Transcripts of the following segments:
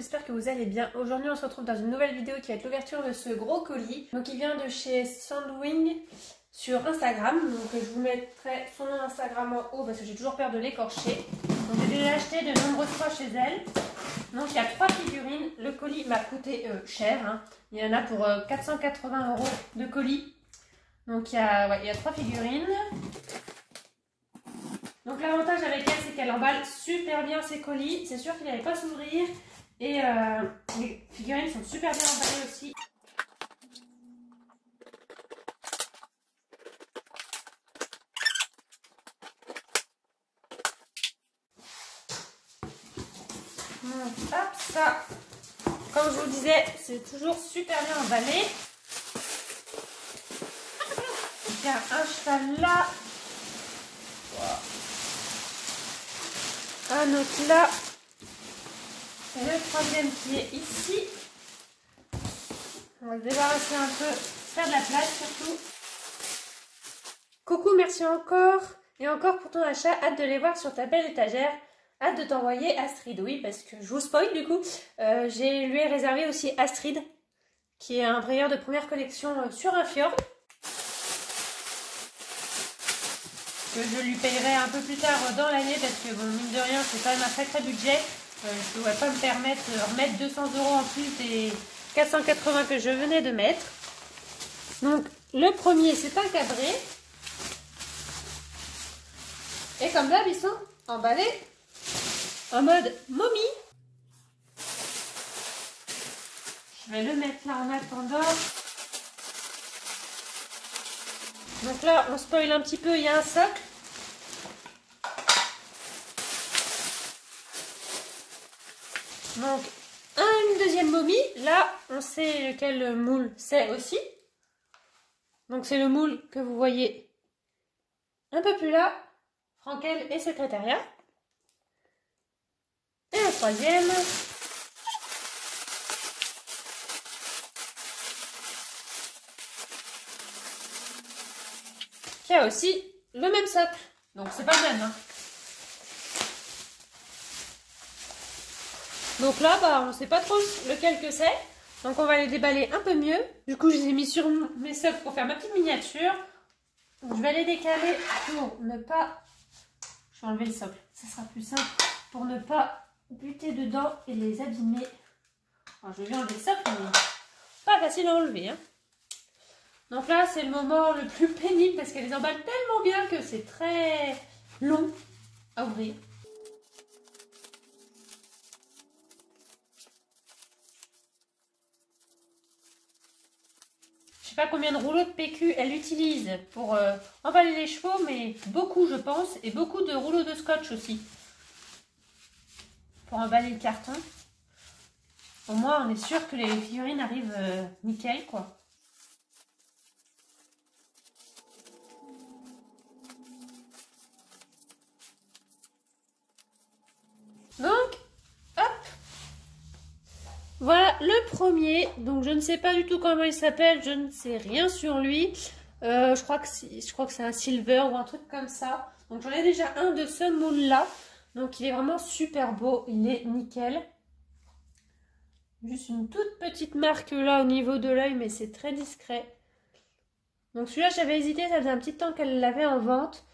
j'espère que vous allez bien. Aujourd'hui on se retrouve dans une nouvelle vidéo qui va être l'ouverture de ce gros colis. Donc il vient de chez Sandwing sur Instagram. Donc je vous mettrai son nom Instagram en haut parce que j'ai toujours peur de l'écorcher. Donc j'ai déjà acheté de nombreuses fois chez elle. Donc il y a 3 figurines. Le colis m'a coûté cher. Hein. Il y en a pour 480 € de colis. Donc il y a 3 figurines. Donc l'avantage avec elle, c'est qu'elle emballe super bien ses colis. C'est sûr qu'il n'allait pas s'ouvrir. Et les figurines sont super bien emballées aussi. Donc hop, ça, comme je vous disais, c'est toujours super bien emballé. Il y a un cheval là. Un autre là. Et le troisième qui est ici. On va se débarrasser un peu, faire de la place surtout. Coucou, merci encore. Et encore pour ton achat, hâte de les voir sur ta belle étagère. Hâte de t'envoyer Astrid. Oui, parce que je vous spoil du coup. Lui ai réservé aussi Astrid, qui est un brailleur de première collection sur un fjord. Que je lui payerai un peu plus tard dans l'année parce que bon, mine de rien c'est quand même un sacré budget. Je ne pourrais pas me permettre de remettre 200 € en plus des 480 que je venais de mettre. Donc le premier c'est un cabré. Et comme d'hab ils sont emballés en mode momie. Je vais le mettre là en attendant. Donc là, on spoil un petit peu, il y a un socle. Donc, une deuxième momie. Là, on sait lequel moule c'est aussi. Donc, c'est le moule que vous voyez un peu plus là. Frankel et secrétariat. Et un troisième. Qui a aussi le même socle. Donc c'est pas le même. Hein. Donc là, on ne sait pas trop lequel que c'est. Donc on va les déballer un peu mieux. Du coup, je les ai mis sur mes socles pour faire ma petite miniature. Donc, je vais les décaler pour ne pas... Je vais enlever le socle. Ça sera plus simple pour ne pas buter dedans et les abîmer. Alors, je vais enlever le socle, mais pas facile à enlever. Hein. Donc là, c'est le moment le plus pénible parce qu'elle les emballe tellement bien que c'est très long à ouvrir. Je sais pas combien de rouleaux de PQ elle utilise pour emballer les chevaux, mais beaucoup je pense, et beaucoup de rouleaux de scotch aussi pour emballer le carton. Au moins, on est sûr que les figurines arrivent nickel, quoi. Donc, hop, voilà le premier. Donc, je ne sais pas du tout comment il s'appelle. Je ne sais rien sur lui. Je crois que c'est un silver ou un truc comme ça. Donc, j'en ai déjà un de ce moule-là. Donc, il est vraiment super beau. Il est nickel. Juste une toute petite marque là au niveau de l'œil, mais c'est très discret. Donc, celui-là, j'avais hésité. Ça faisait un petit temps qu'elle l'avait en vente.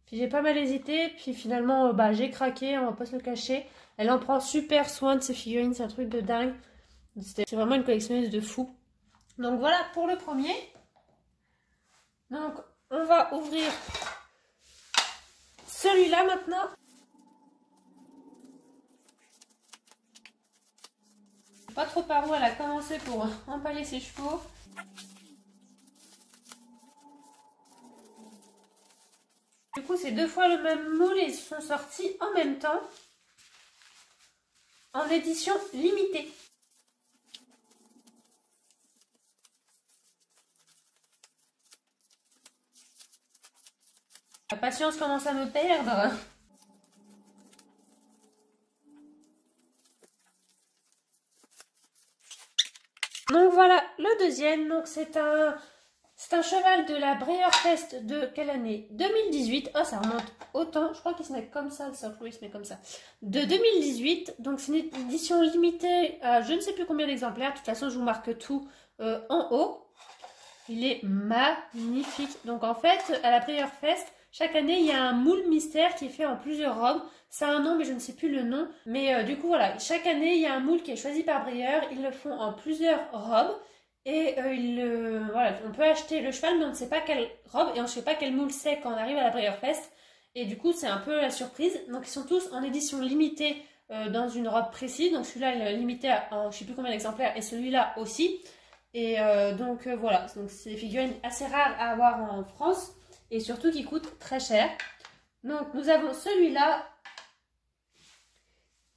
Puis j'ai pas mal hésité, puis finalement j'ai craqué, on va pas se le cacher. Elle en prend super soin de ses figurines, c'est un truc de dingue. C'est vraiment une collectionneuse de fou. Donc voilà pour le premier. Donc on va ouvrir celui-là maintenant. Pas trop par où elle a commencé pour empailler ses chevaux. Du coup, c'est 2 fois le même moule et ils sont sortis en même temps en édition limitée. La patience commence à me perdre. Donc voilà le deuxième. Donc c'est C'est un cheval de la Breyer-Fest de quelle année? 2018. Oh, ça remonte autant. Je crois qu'il se met comme ça, le socle. Oui, il se met comme ça. De 2018. Donc, c'est une édition limitée à je ne sais plus combien d'exemplaires. De toute façon, je vous marque tout en haut. Il est magnifique. Donc, en fait, à la Breyer-Fest, chaque année, il y a un moule mystère qui est fait en plusieurs robes. Ça a un nom, mais je ne sais plus le nom. Mais du coup, voilà. Chaque année, il y a un moule qui est choisi par Breyer. Ils le font en plusieurs robes. Et voilà, on peut acheter le cheval, mais on ne sait pas quelle robe et on ne sait pas quel moule c'est quand on arrive à la Breyer-Fest. Et du coup, c'est un peu la surprise. Donc, ils sont tous en édition limitée dans une robe précise. Donc, celui-là, il est limité à je ne sais plus combien d'exemplaires et celui-là aussi. Et donc, voilà. Donc, c'est des figurines assez rares à avoir en France et surtout qui coûtent très cher. Donc, nous avons celui-là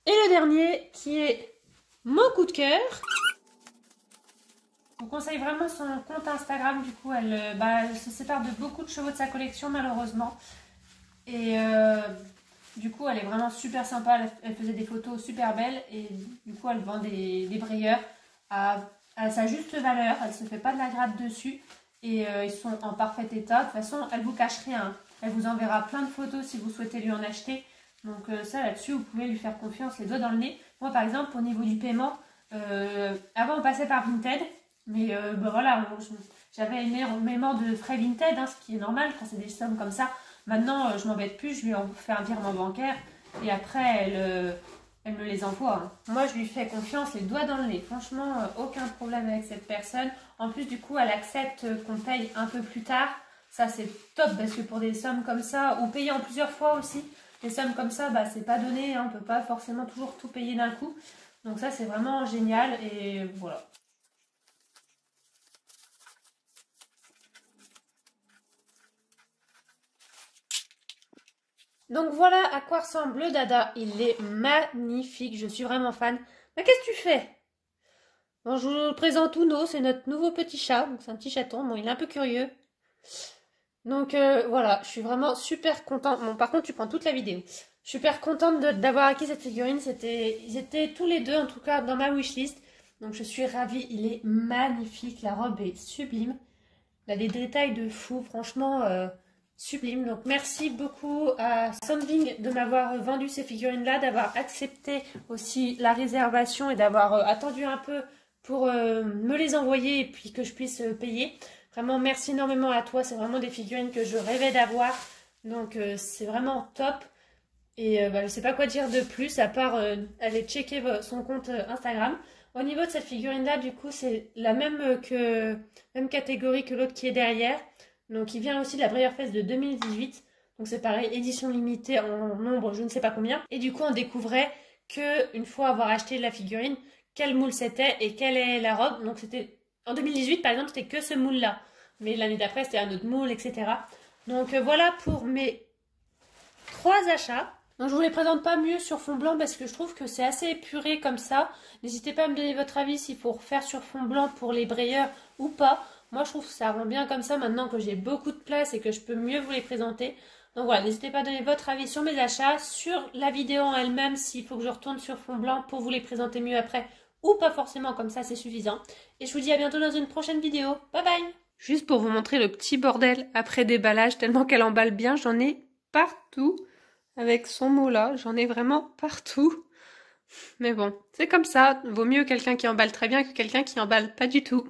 et le dernier qui est mon coup de cœur. Je vous conseille vraiment son compte Instagram, du coup elle se sépare de beaucoup de chevaux de sa collection malheureusement. Et du coup elle est vraiment super sympa, elle faisait des photos super belles et du coup elle vend des Breyer à sa juste valeur, elle ne se fait pas de la gratte dessus et ils sont en parfait état. De toute façon elle vous cache rien, elle vous enverra plein de photos si vous souhaitez lui en acheter. Donc ça là-dessus vous pouvez lui faire confiance les doigts dans le nez. Moi par exemple au niveau du paiement, avant on passait par Vinted. Mais voilà, j'avais énormément de frais Vinted, hein, ce qui est normal quand c'est des sommes comme ça. Maintenant, je m'embête plus, je lui en fais un virement bancaire et après, elle me les envoie. Hein. Moi, je lui fais confiance, les doigts dans le nez. Franchement, aucun problème avec cette personne. En plus, du coup, elle accepte qu'on paye un peu plus tard. Ça, c'est top parce que pour des sommes comme ça, ou payer en plusieurs fois aussi, des sommes comme ça, bah, c'est pas donné. Hein, on peut pas forcément toujours tout payer d'un coup. Donc ça, c'est vraiment génial et voilà. Donc voilà à quoi ressemble le dada. Il est magnifique, je suis vraiment fan. Mais qu'est-ce que tu fais? Bon, je vous présente Uno, c'est notre nouveau petit chat. C'est un petit chaton, bon il est un peu curieux. Donc voilà, je suis vraiment super contente. Bon par contre tu prends toute la vidéo. Je suis super contente d'avoir acquis cette figurine. Ils étaient tous les deux en tout cas dans ma wishlist. Donc je suis ravie, il est magnifique, la robe est sublime. Il a des détails de fou, franchement... sublime. Donc merci beaucoup à Sandving de m'avoir vendu ces figurines là, d'avoir accepté aussi la réservation et d'avoir attendu un peu pour me les envoyer et puis que je puisse payer. Vraiment merci énormément à toi, c'est vraiment des figurines que je rêvais d'avoir, donc c'est vraiment top. Et je ne sais pas quoi dire de plus à part aller checker son compte Instagram. Au niveau de cette figurine là, du coup c'est la même catégorie que l'autre qui est derrière. Donc il vient aussi de la Breyer-Fest de 2018. Donc c'est pareil, édition limitée en nombre, je ne sais pas combien. Et du coup on découvrait que une fois avoir acheté la figurine, quel moule c'était et quelle est la robe. Donc c'était en 2018 par exemple, c'était que ce moule là. Mais l'année d'après c'était un autre moule, etc. Donc voilà pour mes 3 achats. Donc je vous les présente pas mieux sur fond blanc parce que je trouve que c'est assez épuré comme ça. N'hésitez pas à me donner votre avis s'il faut refaire sur fond blanc pour les Breyer ou pas. Moi je trouve que ça rend bien comme ça maintenant que j'ai beaucoup de place et que je peux mieux vous les présenter. Donc voilà, n'hésitez pas à donner votre avis sur mes achats, sur la vidéo en elle-même s'il faut que je retourne sur fond blanc pour vous les présenter mieux après ou pas forcément, comme ça c'est suffisant. Et je vous dis à bientôt dans une prochaine vidéo. Bye bye! Juste pour vous montrer le petit bordel après déballage, tellement qu'elle emballe bien, j'en ai partout. Avec son mot là, j'en ai vraiment partout. Mais bon, c'est comme ça. Vaut mieux quelqu'un qui emballe très bien que quelqu'un qui emballe pas du tout.